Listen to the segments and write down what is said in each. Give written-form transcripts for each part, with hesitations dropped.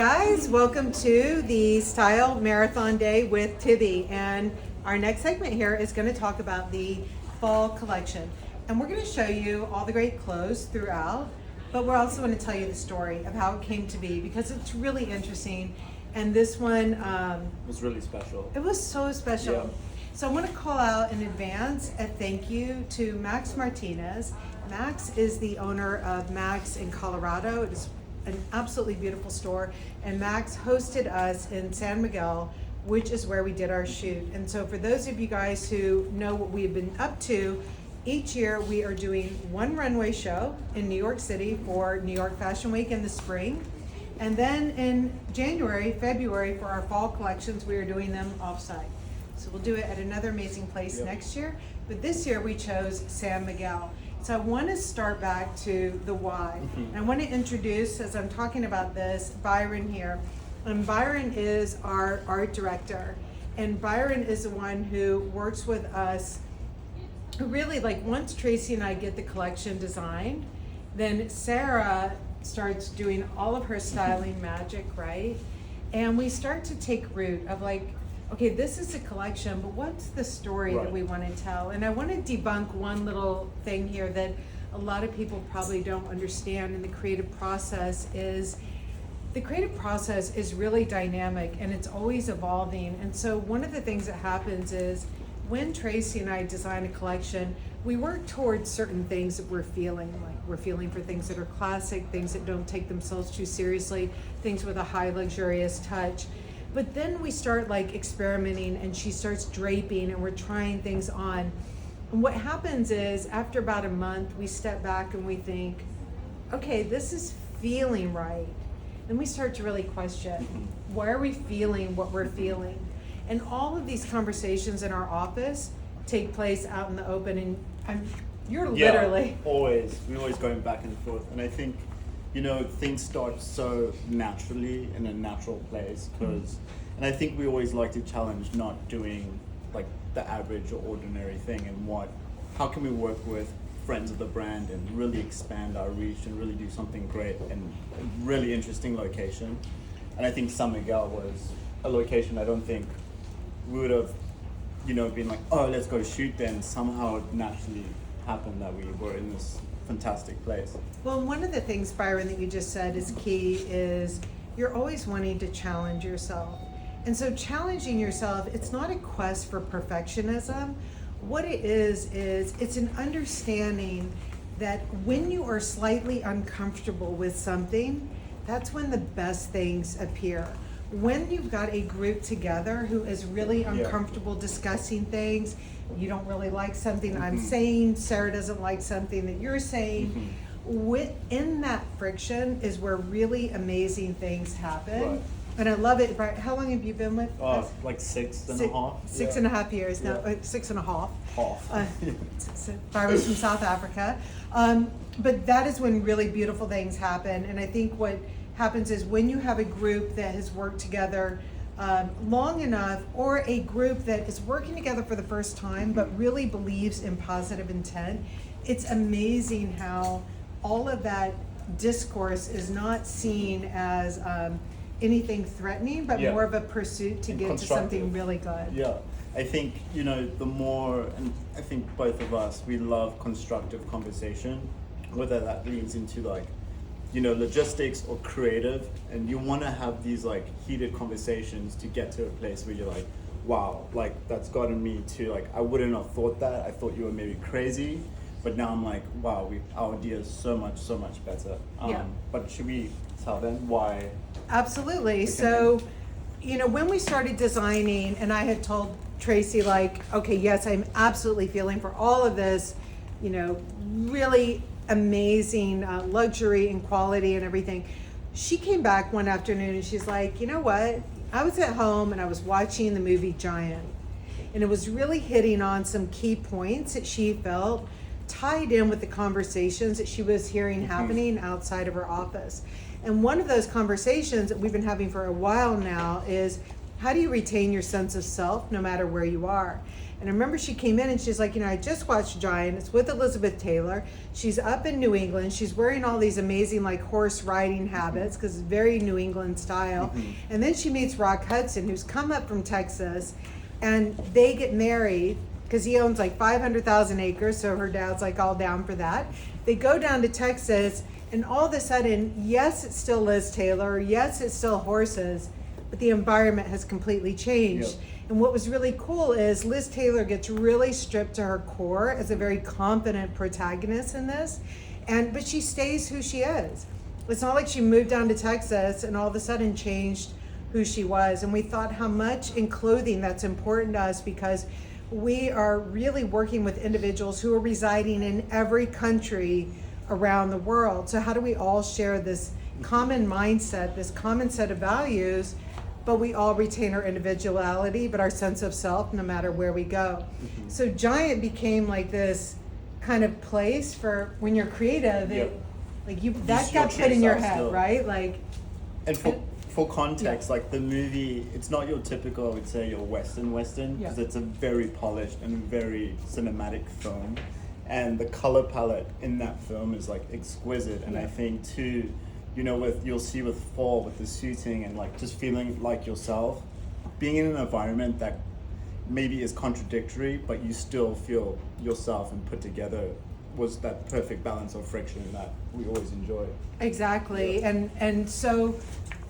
Guys, welcome to the Style Marathon Day with Tibby, and our next segment here is going to talk about the fall collection, and we're going to show you all the great clothes throughout, but we're also going to tell you the story of how it came to be because it's really interesting. And this one was really special. It was so special. Yeah. So I want to call out in advance a thank you to Max Martinez. Max is the owner of Max in Colorado. It is an absolutely beautiful store, and Max hosted us in San Miguel, which is where we did our shoot. And so for those of you guys who know what we've been up to, each year we are doing one runway show in New York City for New York Fashion Week in the spring. And then in January, February, for our fall collections, we are doing them offsite. So we'll do it at another amazing place next year. But this year we chose San Miguel. So I want to start back to the why. And I want to introduce, as I'm talking about this, Byron here. And Byron is our art director. And Byron is the one who works with us, who really, like, once Tracy and I get the collection designed, then Sarah starts doing all of her styling magic, right? And we start to take root of, like, okay, this is a collection, but what's the story that we want to tell? And I want to debunk one little thing here that a lot of people probably don't understand in the creative process is really dynamic and it's always evolving. And so one of the things that happens is when Tracy and I design a collection, we work towards certain things that we're feeling. Like we're feeling for things that are classic, things that don't take themselves too seriously, things with a high luxurious touch. But then we start like experimenting and she starts draping and we're trying things on. And what happens is after about a month, we step back and we think, okay, this is feeling right. Then we start to really question, why are we feeling what we're feeling? And all of these conversations in our office take place out in the open, and you're literally we're always going back and forth. And I think, you know, things start so naturally in a natural place and I think we always like to challenge not doing like the average or ordinary thing, and how can we work with friends of the brand and really expand our reach and really do something great in a really interesting location. And I think San Miguel was a location I don't think we would have, you know, been like, oh, let's go shoot there, and somehow it naturally happened that we were in this fantastic place. Well, one of the things, Byron, that you just said is key is you're always wanting to challenge yourself. And so challenging yourself, it's not a quest for perfectionism. What it is it's an understanding that when you are slightly uncomfortable with something, that's when the best things appear. When you've got a group together who is really uncomfortable discussing things, you don't really like something I'm saying, Sarah doesn't like something that you're saying. Within that friction is where really amazing things happen. Right. And I love it. Right? How long have you been with us? Like six and a half. 6.5 years now. 6.5. Byron's from South Africa. But that is when really beautiful things happen. And I think what happens is when you have a group that has worked together long enough, or a group that is working together for the first time but really believes in positive intent, it's amazing how all of that discourse is not seen as anything threatening, but more of a pursuit to get to something really good. Yeah, I think, you know, the more, and I think both of us, we love constructive conversation, whether that leads into like, you know, logistics or creative, and you want to have these like heated conversations to get to a place where you're like, wow, like that's gotten me to like, I wouldn't have thought that. I thought you were maybe crazy, but now I'm like, wow, our idea is so much better. But should we tell them why? Absolutely. So, you know, when we started designing, and I had told Tracy, like, okay, yes, I'm absolutely feeling for all of this, you know, really amazing luxury and quality and everything. She came back one afternoon and she's like, you know what? I was at home and I was watching the movie Giant, and it was really hitting on some key points that she felt tied in with the conversations that she was hearing happening outside of her office. And one of those conversations that we've been having for a while now is how do you retain your sense of self no matter where you are? And I remember she came in and she's like, I just watched Giant. It's with Elizabeth Taylor. She's up in New England. She's wearing all these amazing like horse riding habits because it's very New England style. And then she meets Rock Hudson, who's come up from Texas, and they get married because he owns like 500,000 acres. So her dad's like all down for that. They go down to Texas, and all of a sudden, yes, it's still Liz Taylor. Yes, it's still horses, but the environment has completely changed. Yep. And what was really cool is Liz Taylor gets really stripped to her core as a very confident protagonist in this, but she stays who she is. It's not like she moved down to Texas and all of a sudden changed who she was. And we thought how much in clothing that's important to us, because we are really working with individuals who are residing in every country around the world. So how do we all share this common mindset, this common set of values, but we all retain our individuality, but our sense of self no matter where we go. So Giant became like this kind of place for when you're creative, that got put in your head, still. Right? Like, and for context, like the movie, it's not your typical, I would say, your Western, because it's a very polished and very cinematic film. And the color palette in that film is like exquisite. And I think too, you'll see with Fall, with the shooting and like just feeling like yourself, being in an environment that maybe is contradictory, but you still feel yourself and put together, was that perfect balance of friction that we always enjoy. Exactly. And so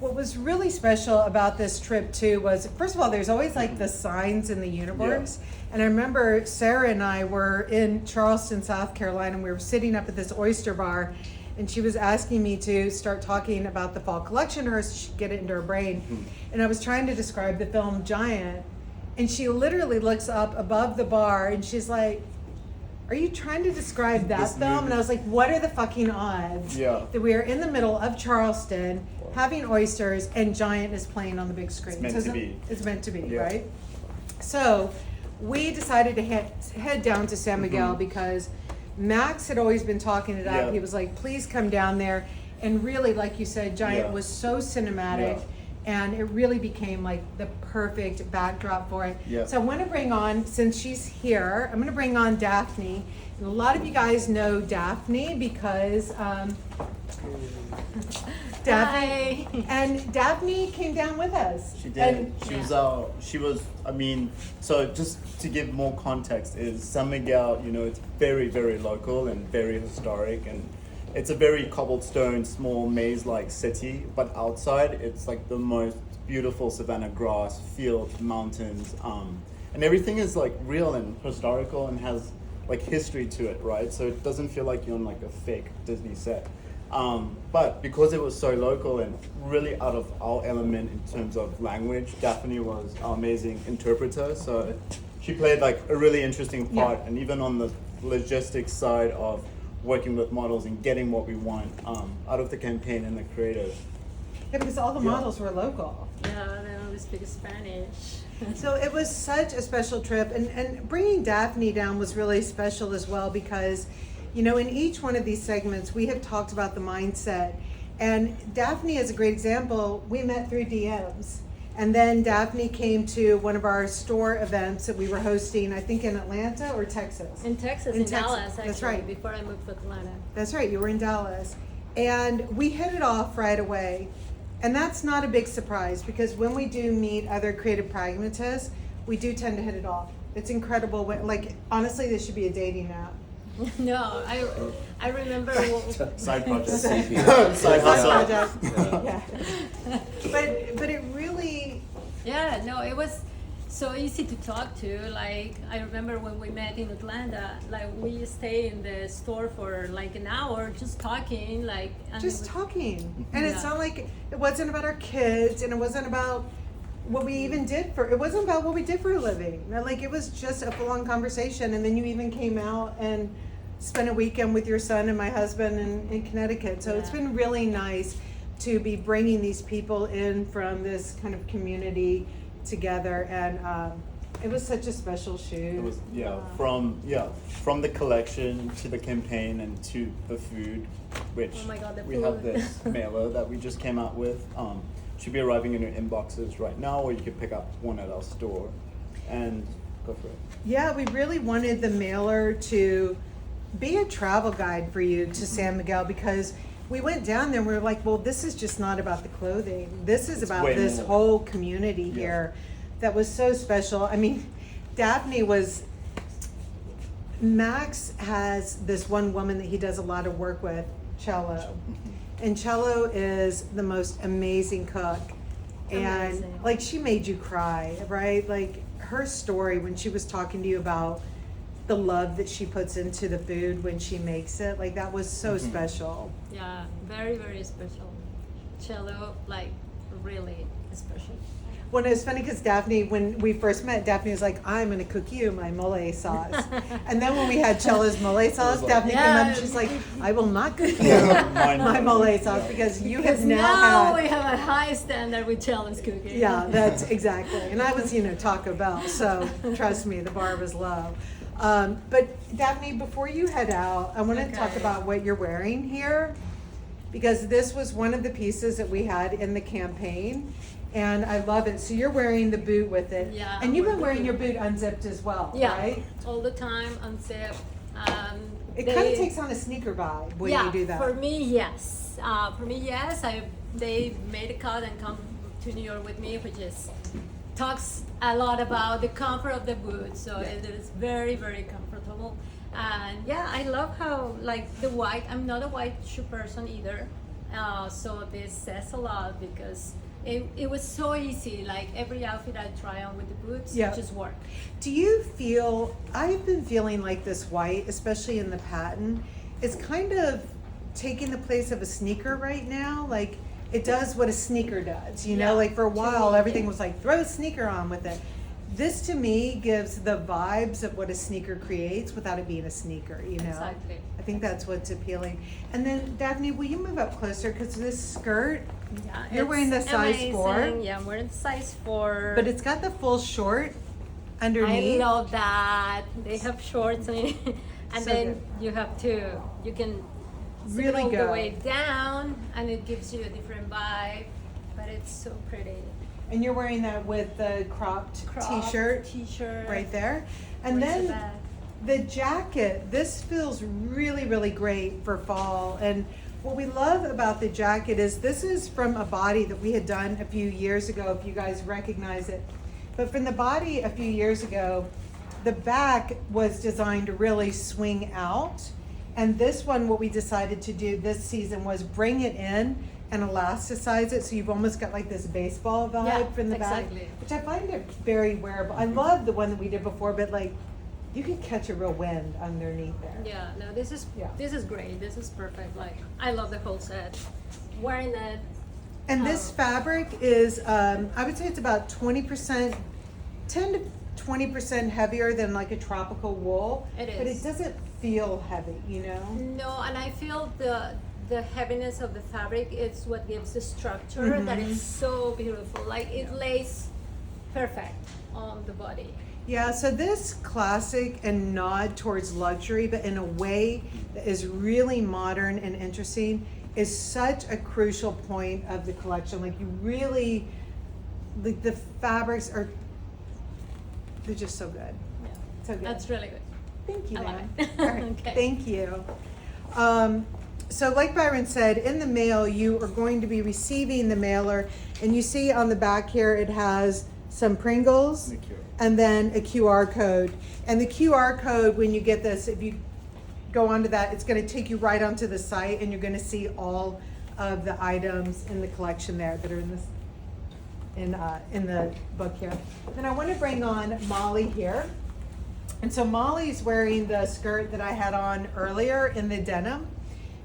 what was really special about this trip too was, first of all, there's always like the signs in the universe. And I remember Sarah and I were in Charleston, South Carolina, and we were sitting up at this oyster bar, and she was asking me to start talking about the fall collection to her so she'd get it into her brain. And I was trying to describe the film Giant, and she literally looks up above the bar and she's like, "Are you trying to describe that film?" Movie. And I was like, what are the fucking odds that we are in the middle of Charleston having oysters and Giant is playing on the big screen? It's meant to be. It's meant to be, right? So we decided to head down to San Miguel because Max had always been talking it up. He was like, please come down there. And really, like you said, Giant was so cinematic. And it really became like the perfect backdrop for it. So I want to bring on, since she's here, I'm going to bring on Daphne. And a lot of you guys know Daphne because Daphne came down with us. She did. She was, so just to give more context, is San Miguel, it's very, very local and very historic, and it's a very cobblestone, small maze-like city, but outside it's like the most beautiful savanna grass, fields, mountains, and everything is like real and historical and has like history to it, right? So it doesn't feel like you're on like a fake Disney set. But because it was so local and really out of our element in terms of language, Daphne was our amazing interpreter. So she played like a really interesting part, and even on the logistics side of working with models and getting what we want out of the campaign and the creative. Yeah, because all the models were local. Yeah, they always speak Spanish. So it was such a special trip, and bringing Daphne down was really special as well because, in each one of these segments we have talked about the mindset, and Daphne is a great example. We met through DMs. And then Daphne came to one of our store events that we were hosting, I think in Atlanta or Texas? In Texas, in Dallas, actually. That's right. Before I moved to Atlanta. That's right, you were in Dallas. And we hit it off right away. And that's not a big surprise because when we do meet other creative pragmatists, we do tend to hit it off. It's incredible. Honestly, this should be a dating app. No, I remember. Side project. Side project. Yeah. But it really. Yeah, no, it was so easy to talk to. Like I remember when we met in Atlanta, like we stayed in the store for like an hour just talking, talking. And it's not like it wasn't about our kids, and it wasn't about what we even did it wasn't about what we did for a living. Like it was just a full-on conversation, and then you even came out and spent a weekend with your son and my husband in Connecticut. So it's been really nice to be bringing these people in from this kind of community together, and it was such a special shoot. It was from the collection to the campaign and to the food, which we have this mailer that we just came out with. should be arriving in your inboxes right now, or you could pick up one at our store and go for it. Yeah, we really wanted the mailer to be a travel guide for you to San Miguel, because we went down there and we were like, well, this is just not about the clothing. This is about way this more. whole community here that was so special. I mean, Max has this one woman that he does a lot of work with, Cello. And Cello is the most amazing cook. And Amazing. like, she made you cry, right? Like, her story when she was talking to you about the love that she puts into the food when she makes it, like, that was so special. Yeah, very, very special. Cello, like, really special. Well, it was funny because Daphne, when we first met, Daphne was like, I'm going to cook you my mole sauce. And then when we had Cello's mole sauce, like, Daphne came up and she's like, I will not cook you my mole sauce because you have Because now now had. we have a high standard with Cello's cooking. Yeah, that's exactly. And I was, Taco Bell, so trust me, the bar was low. But Daphne, before you head out, I want to talk Okay. about what you're wearing here, because this was one of the pieces that we had in the campaign, and I love it. So you're wearing the boot with it, Yeah, and you've been I'm wearing your wearing boot unzipped as well, Yeah, right? all the time, unzip. It kind of takes on a sneaker vibe when you do that. For me, yes. They made a cut and come to New York with me, which is talks a lot about the comfort of the boot. So it is very, very comfortable. And yeah, I love how, like, the white. I'm not a white shoe person either. So this says a lot because it was so easy. Like, every outfit I try on with the boots, Yeah. just work. Do you feel, I've been feeling like this white, especially in the patent, is kind of taking the place of a sneaker right now. Like, it does what a sneaker does, Yeah, like for a to while me, everything yeah. was like, throw a sneaker on with it. This to me gives the vibes of what a sneaker creates without it being a sneaker, Exactly. I think that's what's appealing. And then Daphne, will you move up closer, because this skirt, Yeah, You're wearing it's the size amazing. 4? Yeah, I'm wearing the size 4. but it's got the full short I underneath. love that. They have shorts in it. And So then good. you can zip Really all go. the way down, and it gives you a different vibe. But it's so pretty. And you're wearing that with the cropped t-shirt T-shirt. right there. And Where's the then bag? the jacket, this feels really, really great for fall. And what we love about the jacket is this is from a body that we had done a few years ago, if you guys recognize it. But from the body a few years ago, the back was designed to really swing out. And this one, what we decided to do this season was bring it in and elasticize it, so you've almost got like this baseball vibe Yeah, from the exactly. back, which I find it very wearable. I love the one that we did before, but like, you could catch a real wind underneath there. Yeah, no, this is Yeah. great. This is perfect. Like, I love the whole set. Wearing it. And this fabric is, I would say it's about 20%, 10 to 20% heavier than like a tropical wool. It But it is. doesn't feel heavy, No, and I feel the heaviness of the fabric is what gives the structure that is so beautiful. Like, it lays perfect on the body. Yeah, so this classic and nod towards luxury, but in a way that is really modern and interesting, is such a crucial point of the collection. Like, you really, like, the fabrics are, they're just so good. Yeah, So good. that's really good. Thank you, I love ma'am. it. All right, Okay. thank you. So like Byron said, in the mail, you are going to be receiving the mailer, and you see on the back here, it has some Pringles Thank you. and then a QR code. And the QR code, when you get this, if you go onto that, it's gonna take you right onto the site, and you're gonna see all of the items in the collection there that are in this, in the book here. Then I wanna bring on Molly here. And so Molly's wearing the skirt that I had on earlier in the denim.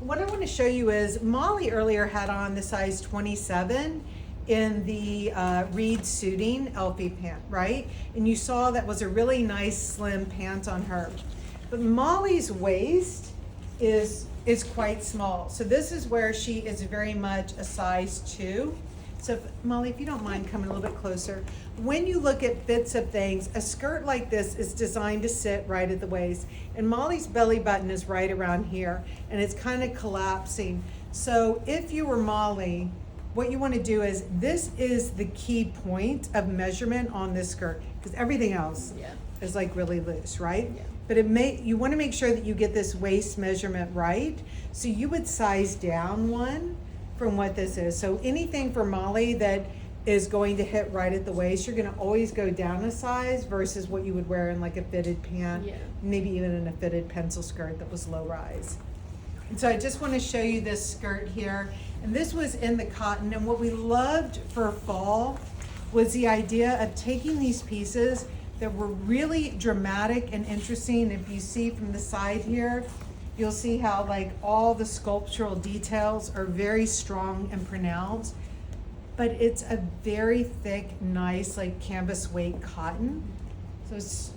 What I want to show you is Molly earlier had on the size 27 in the Reed suiting Elfie pant, right? And you saw that was a really nice slim pant on her. But Molly's waist is quite small. So this is where she is very much a size 2. So Molly, if you don't mind coming a little bit closer. When you look at fits of things, a skirt like this is designed to sit right at the waist. And Molly's belly button is right around here, and it's kind of collapsing. So if you were Molly, what you want to do is, this is the key point of measurement on this skirt, because everything else Yeah. is like really loose, right? Yeah. But you want to make sure that you get this waist measurement right. So you would size down one from what this is. So anything for Molly that is going to hit right at the waist, you're going to always go down a size versus what you would wear in like a fitted pant, Yeah. maybe even in a fitted pencil skirt that was low rise. And so I just want to show you this skirt here. And this was in the cotton. And what we loved for fall was the idea of taking these pieces that were really dramatic and interesting. If you see from the side here, you'll see how like all the sculptural details are very strong and pronounced. But it's a very thick, nice, like canvas weight cotton. So it's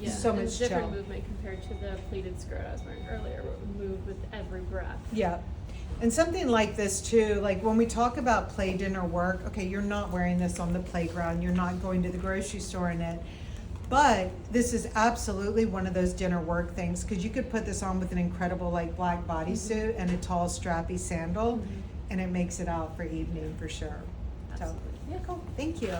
Yeah, so and much different gel. movement compared to the pleated skirt I was wearing earlier, where it would move with every breath. Yeah. And something like this too, like when we talk about play dinner work, okay, you're not wearing this on the playground, you're not going to the grocery store in it. But this is absolutely one of those dinner work things, because you could put this on with an incredible like black bodysuit and a tall strappy sandal, and it makes it out for evening for sure. Absolutely. So, yeah, cool. Thank you.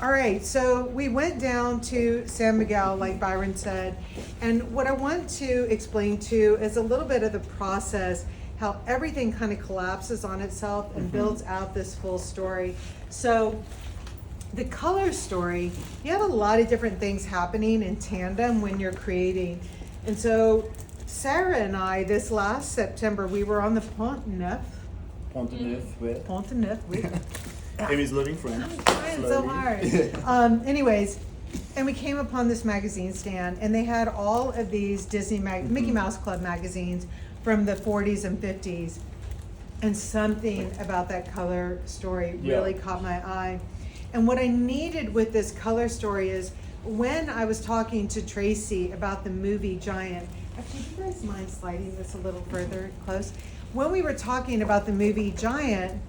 All right, so we went down to San Miguel, like Byron said, and what I want to explain too is a little bit of the process, how everything kind of collapses on itself and builds out this full story. So the color story, you have a lot of different things happening in tandem when you're creating. And so Sarah and I, this last September, we were on the Pont Neuf with Amy's learning French. I'm trying so slowly. hard. Anyways, and we came upon this magazine stand, and they had all of these Mickey Mouse Club magazines from the 40s and 50s. And something about that color story really caught my eye. And what I needed with this color story is, when I was talking to Tracy about the movie Giant, actually, do you guys mind sliding this a little further close? When we were talking about the movie Giant,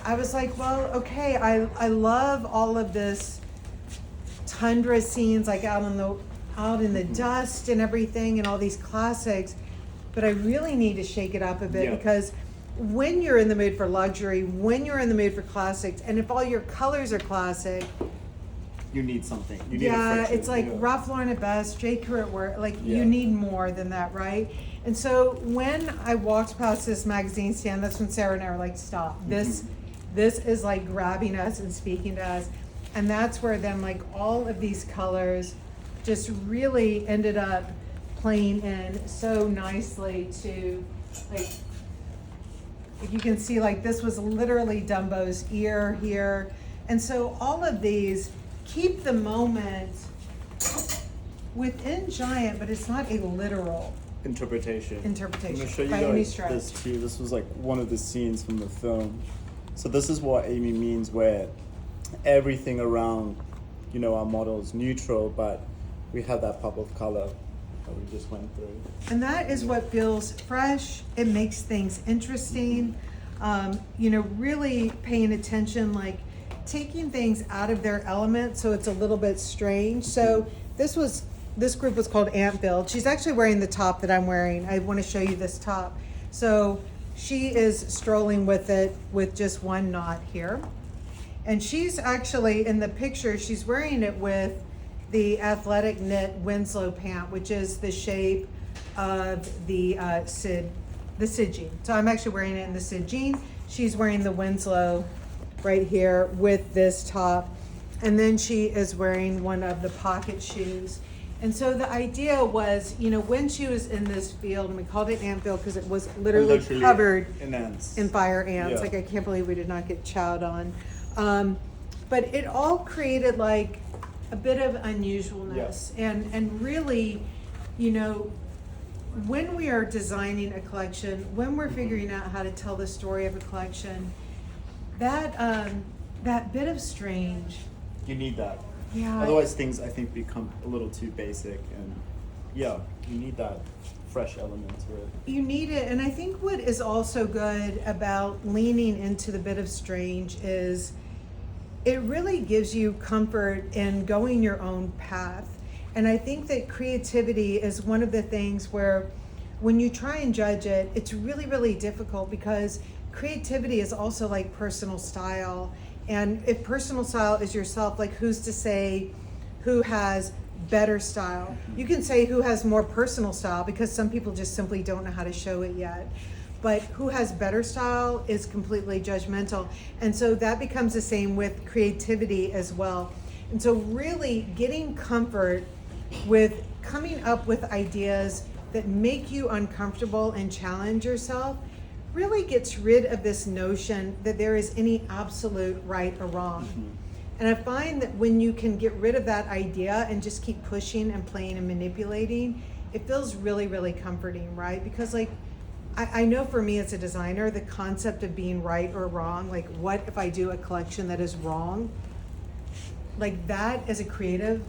I was like, well, okay, I love all of this tundra scenes, like out in the dust and everything, and all these classics, but I really need to shake it up a bit, because when you're in the mood for luxury, when you're in the mood for classics, and if all your colors are classic, you need something. You need a friction. it's like Ralph Lauren at best, J. Crew at worst. Like you need more than that, right? And so when I walked past this magazine stand, that's when Sarah and I were like, stop. This is like grabbing us and speaking to us. And that's where then like all of these colors just really ended up playing in so nicely to, like, if you can see, like this was literally Dumbo's ear here. And so all of these keep the moment within Giant, but it's not a literal interpretation. I'm gonna show you by any guys stretch. this too. This was like one of the scenes from the film. So this is what Amy means, where everything around, our model is neutral, but we have that pop of color that we just went through. And that is what feels fresh. It makes things interesting. Really paying attention, like taking things out of their element so it's a little bit strange. So this group was called Antville. She's actually wearing the top that I'm wearing. I want to show you this top. So she is strolling with it with just one knot here. And she's actually, in the picture, she's wearing it with the athletic knit Winslow pant, which is the shape of the Sid jean. So I'm actually wearing it in the Sid jean. She's wearing the Winslow right here with this top. And then she is wearing one of the pocket shoes. And so the idea was, when she was in this field, and we called it Antville because it was literally covered in ants. in fire ants. Yeah. Like, I can't believe we did not get chowed on. But it all created like a bit of unusualness. And really, when we are designing a collection, when we're figuring out how to tell the story of a collection, that bit of strange. You need that. Yeah. Otherwise, things I think become a little too basic, and you need that fresh element to it. You need it, and I think what is also good about leaning into the bit of strange is it really gives you comfort in going your own path. And I think that creativity is one of the things where when you try and judge it, it's really, really difficult, because creativity is also like personal style. And if personal style is yourself, like who's to say who has better style? You can say who has more personal style because some people just simply don't know how to show it yet. But who has better style is completely judgmental. And so that becomes the same with creativity as well. And so really getting comfort with coming up with ideas that make you uncomfortable and challenge yourself really gets rid of this notion that there is any absolute right or wrong. And I find that when you can get rid of that idea and just keep pushing and playing and manipulating, it feels really, really comforting, right? Because like, I know for me as a designer, the concept of being right or wrong, like what if I do a collection that is wrong? Like that as a creative,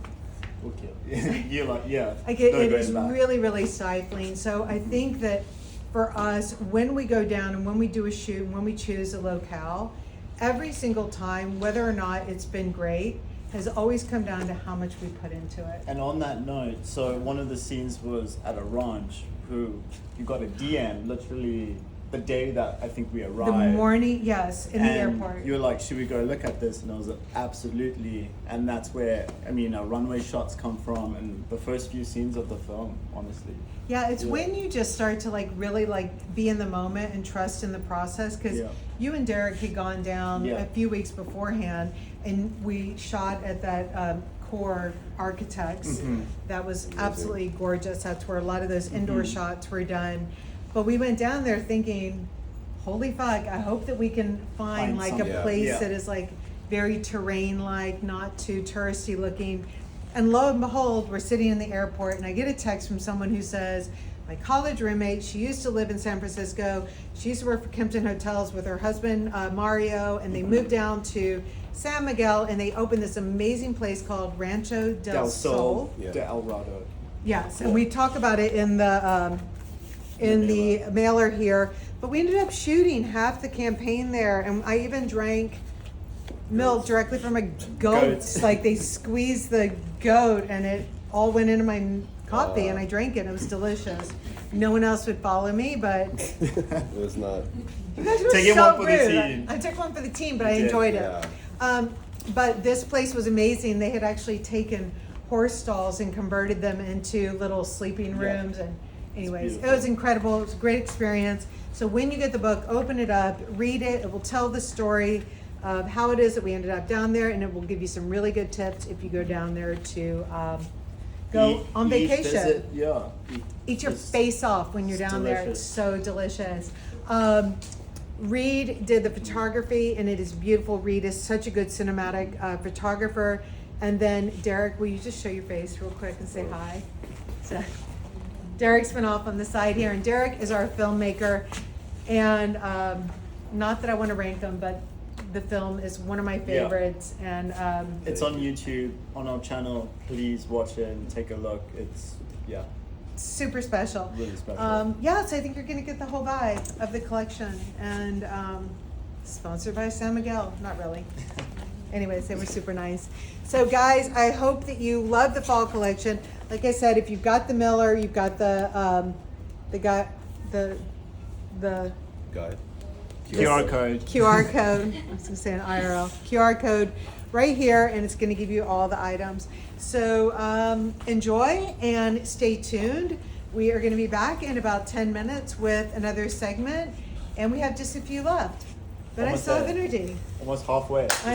Okay. You're like, yeah. like no it going is back. really, really stifling. So I think that for us, when we go down and when we do a shoot, and when we choose a locale, every single time, whether or not it's been great, has always come down to how much we put into it. And on that note, so one of the scenes was at a ranch who you got a DM literally the day that I think we arrived. The morning, yes, in the and airport. you were like, should we go look at this? And I was like, absolutely. And that's where, I mean, our runway shots come from and the first few scenes of the film, honestly. Yeah, it's when you just start to like really like be in the moment and trust in the process, because you and Derek had gone down a few weeks beforehand and we shot at that Core Architects. That was absolutely gorgeous. That's where a lot of those indoor shots were done. But we went down there thinking, holy fuck, I hope that we can find like a place that is like very terrain-like, not too touristy looking. And lo and behold, we're sitting in the airport and I get a text from someone who says, my college roommate, she used to live in San Francisco. She used to work for Kimpton Hotels with her husband, Mario, and they moved down to San Miguel and they opened this amazing place called Rancho del Sol. De El Rado. Yes, and we talk about it in the mailer here, but we ended up shooting half the campaign there, and I even drank milk directly from a goat. Like they squeezed the goat, and it all went into my coffee, and I drank it. It was delicious. No one else would follow me, but It was not. you guys were Taking so one for the rude. team. I took one for the team, but I enjoyed it. But this place was amazing. They had actually taken horse stalls and converted them into little sleeping rooms. And anyways, it was incredible. It was a great experience. So when you get the book, open it up, read it. It will tell the story of how it is that we ended up down there, and it will give you some really good tips if you go down there to go on vacation. Eat your face off when you're down there. It's so delicious. Reed did the photography, and it is beautiful. Reed is such a good cinematic photographer. And then Derek, will you just show your face real quick and say hi? So Derek's been off on the side here, and Derek is our filmmaker. And not that I want to rank them, but the film is one of my favorites. And it's on YouTube, on our channel. Please watch it and take a look. It's super special. Really special. So I think you're going to get the whole vibe of the collection. And sponsored by San Miguel. Not really. Anyways, they were super nice. So guys, I hope that you love the fall collection. Like I said, if you've got the Miller, you've got the guide. QR code. QR code. I was going to say an IRL. QR code right here, and it's going to give you all the items. So enjoy and stay tuned. We are going to be back in about 10 minutes with another segment, and we have just a few left. But I still have energy. Almost halfway.